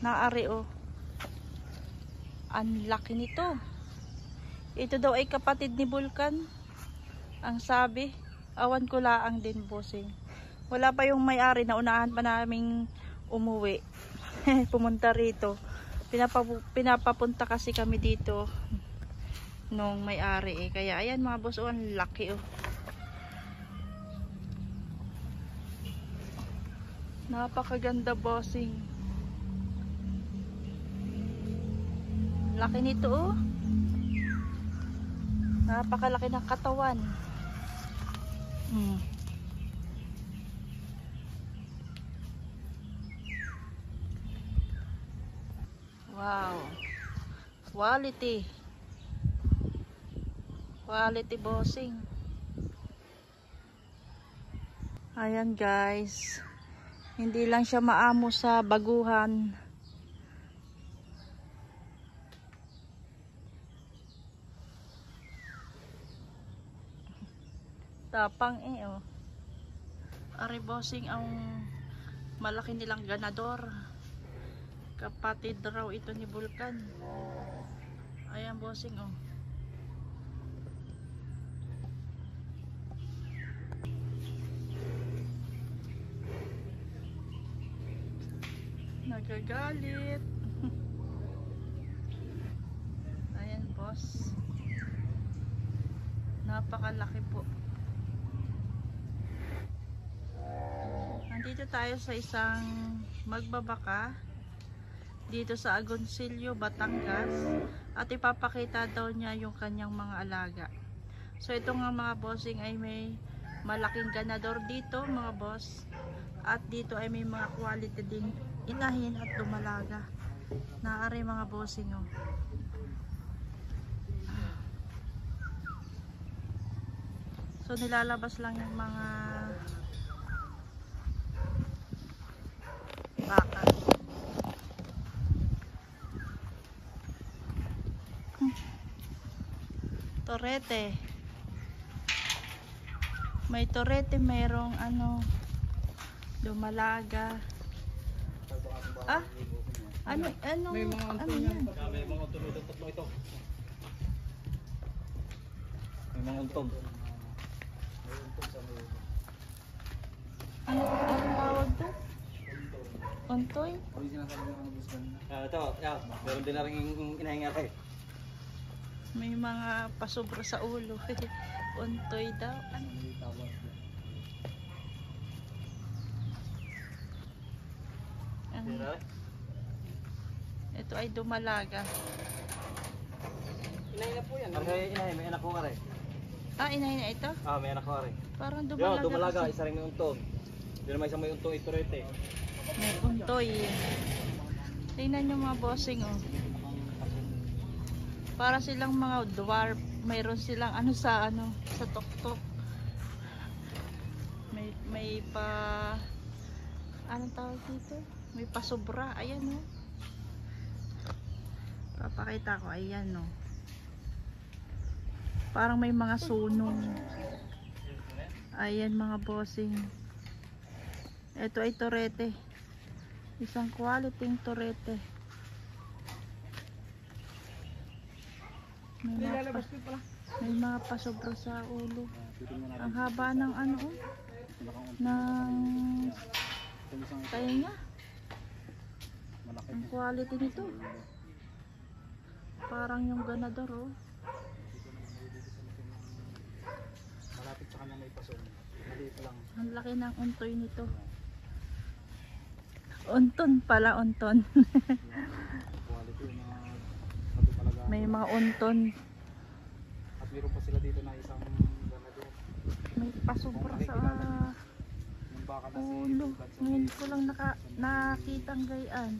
Naari oh. Ang laki nito. Ito daw ay kapatid ni Vulcan. Ang sabi. Awan ko laang din, bossing. Wala pa yung may-ari na unahan pa naming umuwi. Pumunta rito. Pinapapunta kasi kami dito nung may-ari eh. Kaya ayan mga boss, oh, ang laki oh. Napakaganda, bossing. Laki nito oh. Napakalaki ng katawan. Wow. Quality. Quality, bossing. Ayan guys. Hindi lang siya maamo sa baguhan. Tapang eh oh. Ari, bossing, ang malaki nilang ganador. Kapatid raw ito ni Vulcan. Ayan, bossing oh. Nagagalit. Ayan, boss. Napakalaki po. Nandito tayo sa isang magbabaka dito sa Agoncillo, Batangas, at ipapakita daw niya yung kanyang mga alaga. So ito nga mga bossing ay may malaking ganador dito mga boss, at dito ay may mga quality ding inahin at dumalaga. Naari mga bossing oh. So nilalabas lang yung mga baka. Torete. May torete, mayroong ano, dumalaga. Ah? Ano May mga ano yan? May mga untog tatlo ito. May mga untog. Ano tawag to? Untoy? Ito, meron din na rin inahinga kayo. May mga pasobra sa ulo. Untoy daw. Ano? Ito ay dumalaga. Inahin na po yan. Inahin, may anak ko ka rin. Ah, inahin na ito? Ah, may anak ko ka rin. Parang Yo, dumalaga. dumalaga, Kasi. isa rin may untog. Doon naman isang may untog, ito rin eh. May untoy. Tingnan nyo mga bossing oh. Para silang mga dwarf. Mayroon silang ano sa tuktok. May pa anong tawag dito? May pasobra. Ayan oh. Papakita ko. Ayan oh. Parang may mga sunong. Ayan mga bossing. Ito ay torete. Isang quality torete. May mga pasobra sa ulo. Ang haba ng ano oh. Ng tayo niya. Ang quality nito. Parang yung ganador oh. Malapit sa kanya may paso. Maliit lang. Ang laki ng untoy nito. Unton pala, unton. Quality yung mga talaga. May mga unton. At meron pa sila dito na isang ganador. May pasobra sa Yung baka na ulo. Ngayon ko lang nakitang gayaan.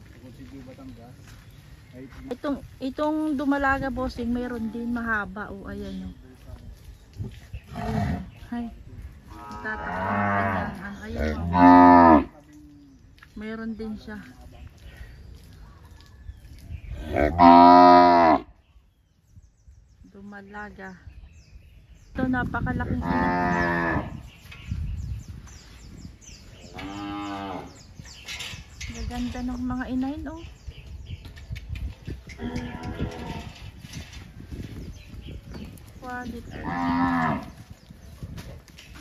Itong dumalaga bossing, mayroon din mahaba oh, ayan oh. Ayan oh. Hay. Tatakpan yan. Ayan oh. Mayroon din siya. Dumalaga. Ito napakalaking sila. Gaganda ng mga inahin oh. Quality.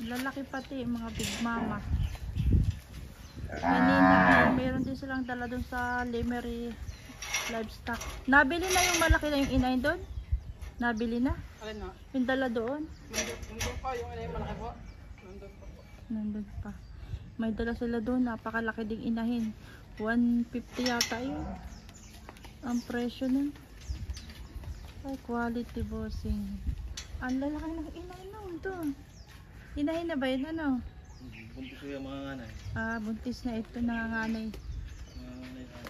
Lalaki pati mga big mama. Kanina ay mayroon din silang dala doon sa Lemery Livestock. Nabili na yung malaki na yung inay doon? Nabili na? Alin na? Yung dala doon? Nandun pa yung malaki po. Nandun pa po. Nandun pa. May dala sila doon. Napakalaki ding inahin. 150 yata yun. Ang presyo nun. Ay, quality bossing. Ang lalaki ng inay nun doon. Inahin na ba yun? Ano? Buntis ko yung mga nganay. Ah, buntis na ito. Nanganganay.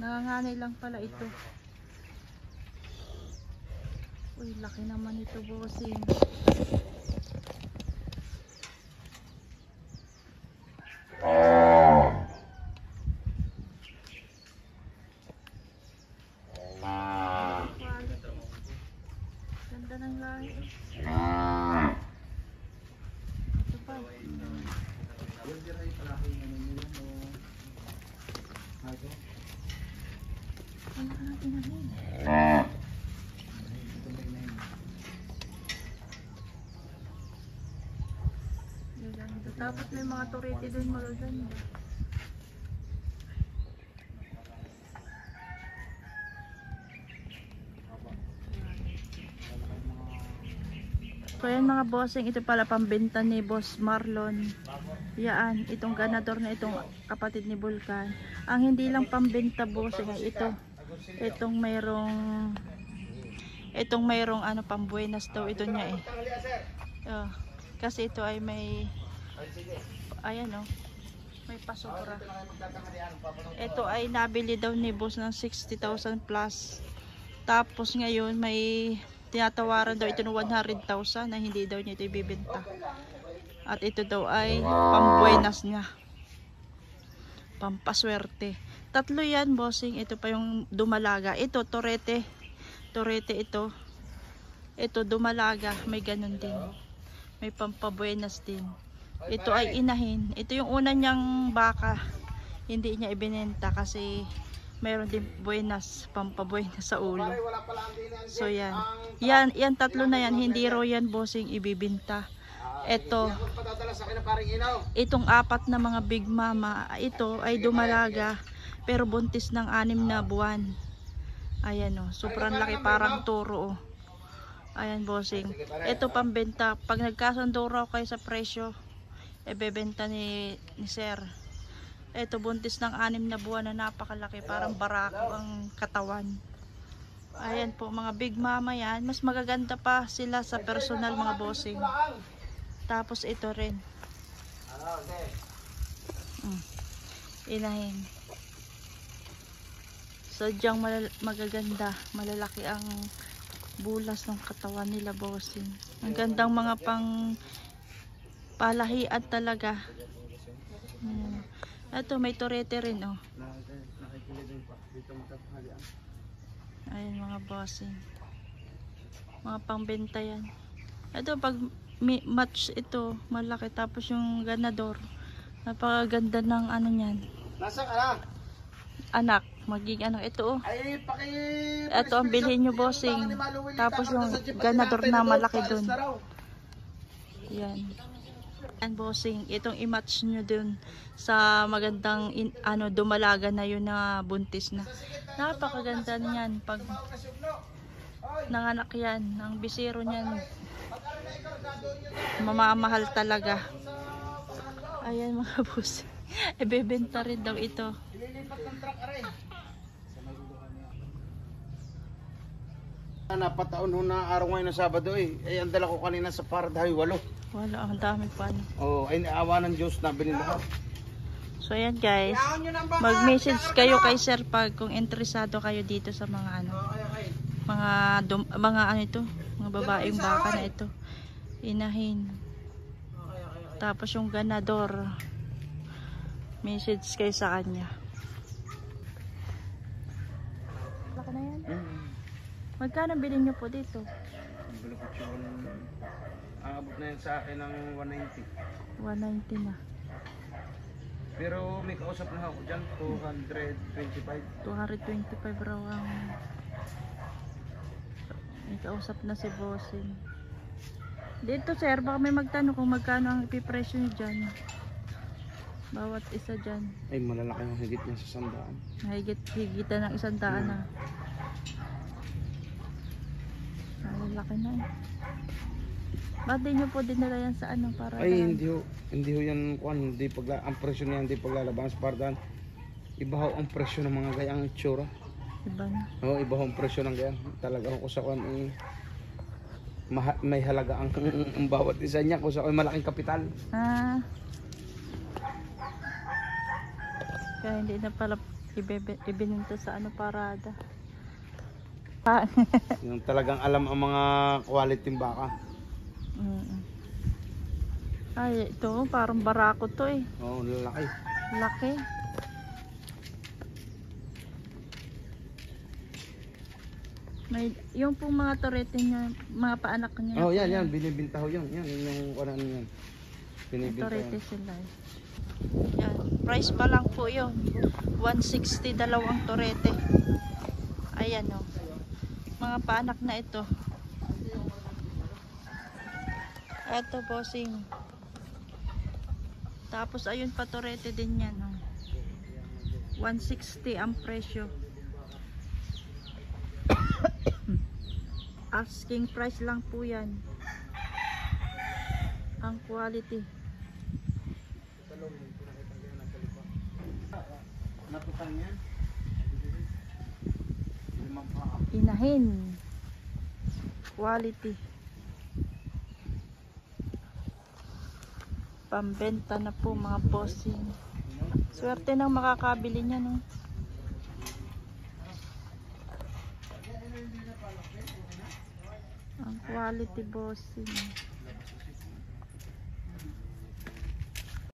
Nanganganay lang pala ito. Uy, laki naman ito bossing. Ganda ng lahi. Ito pa. Wala ka natin nahin. Tapos may mga turete din magaganda. So yan mga bossing, ito pala pambenta ni Boss Marlon. Yan, itong ganador na itong kapatid ni Vulcan. Ang hindi lang pambenta bossing ay ito. Itong mayroong ano pambuenas daw ito niya eh. Oh, kasi ito ay may ayan oh, may pasobra. Ito ay nabili daw ni Boss ng 60,000 plus. Tapos ngayon may tinatawaran daw ito ng 100,000 na hindi daw niya ito ibibenta. At ito daw ay pambuenas niya. Pampaswerte. Tatlo yan bossing. Ito pa yung dumalaga. Ito torete. Torete ito. Ito dumalaga. May ganun din. May pampabuenas din. Ito ay inahin. Ito yung una niyang baka. Hindi niya ibinenta kasi mayroon din buenas, pampabuenas sa ulo. So yan. Yan tatlo na yan. Hindi raw yan bossing ibibinta. Ito. Itong apat na mga big mama. Ito ay dumalaga. Pero buntis ng 6 na buwan. Ayan o. Sobrang laki parang turo o. Ayan bossing. Ito pambenta. Pag nagkasundo raw kayo sa presyo, ibebenta ni Sir. Ito buntis ng 6 na buwan na napakalaki. Parang barako ang katawan. Ayan po mga big mama yan. Mas magaganda pa sila sa personal mga bossing. Tapos ito rin. Inahin. Sadyang magaganda. Malalaki ang bulas ng katawan nila bossing. Ang gandang mga pang palahian talaga. Ito may torete rin oh. Ayan mga bossing. Mga pangbenta yan. Ito pag match ito malaki. Tapos yung ganador. Napakaganda ng ano niyan. Nasaan ka na? Anak. Magiging anak. Ito oh. Ay, Ito ang bilhin nyo bossing. Tapos yung ganador na malaki dun. Yan. Yan bossing. Itong i-match nyo dun sa magandang dumalaga na yun na buntis na. Napakaganda niyan. Pag nanganak yan. Ang bisiro niyan. Mamamahal talaga. Ayan mga bossing. Ibebenta rin daw ito. Napataon ho na araw ngayon na Sabado eh. Ay, ang dala ko kanina sa Paradahay 8. Wala, ang dami pa. Oh, ay naawa ng Diyos na binili ko. So ayan guys, mag-message kayo kay Sir pag kung interesado kayo dito sa mga mga ano ito, mga babaeng baka na ito. Inahin. Tapos yung ganador. Message kayo sa kanya. Laka na yan. Magkano bilhin nyo po dito? Aabot na yan sa akin ng 190. 190 na. Pero may kausap na ako dyan, 225. 225 raw ang May kausap na si bossing. Dito sir, baka may magtanong kung magkano ang ipipresyo nyo dyan. Bawat isa dyan. Ay, malalaki ang higit niya sa 100. Higitan ng 100 na. Malalaki na eh. Ba't di nyo po dinala yan sa ano para Ay, hindi ho yan kuan, ang presyo niya hindi paglalaban sa pardahan. Iba ho ang presyo ng mga gayang itsura. Iba na. Oo, iba ho ang presyo ng gayan. Talaga ho sa kuan may halaga ang bawat isa niya kung sa malaking kapital. Ah. Kaya hindi na pala ibininto sa ano parada. Ah. Yung talagang alam ang mga quality ng baka. Ay, ito parang barako to eh. Oo, lalaki. Laki. May yung pong mga torete niya, mga paanak niya. Oh, yan, binibinta ho yan. Yan yung kuan yan. Binibinta. Torete Yan. sila. Yan, price pa lang po 'yon. 160 dalawang torete. Ayan oh. Mga paanak na ito. Ito bossing. Tapos ayun pa torete din yan oh. 160 ang presyo. Asking price lang po yan. Ang quality. Natutal niyan. Inahin. Quality. Pambenta na po mga bossing. Swerte nang makakabili niya no. Ang quality bossing.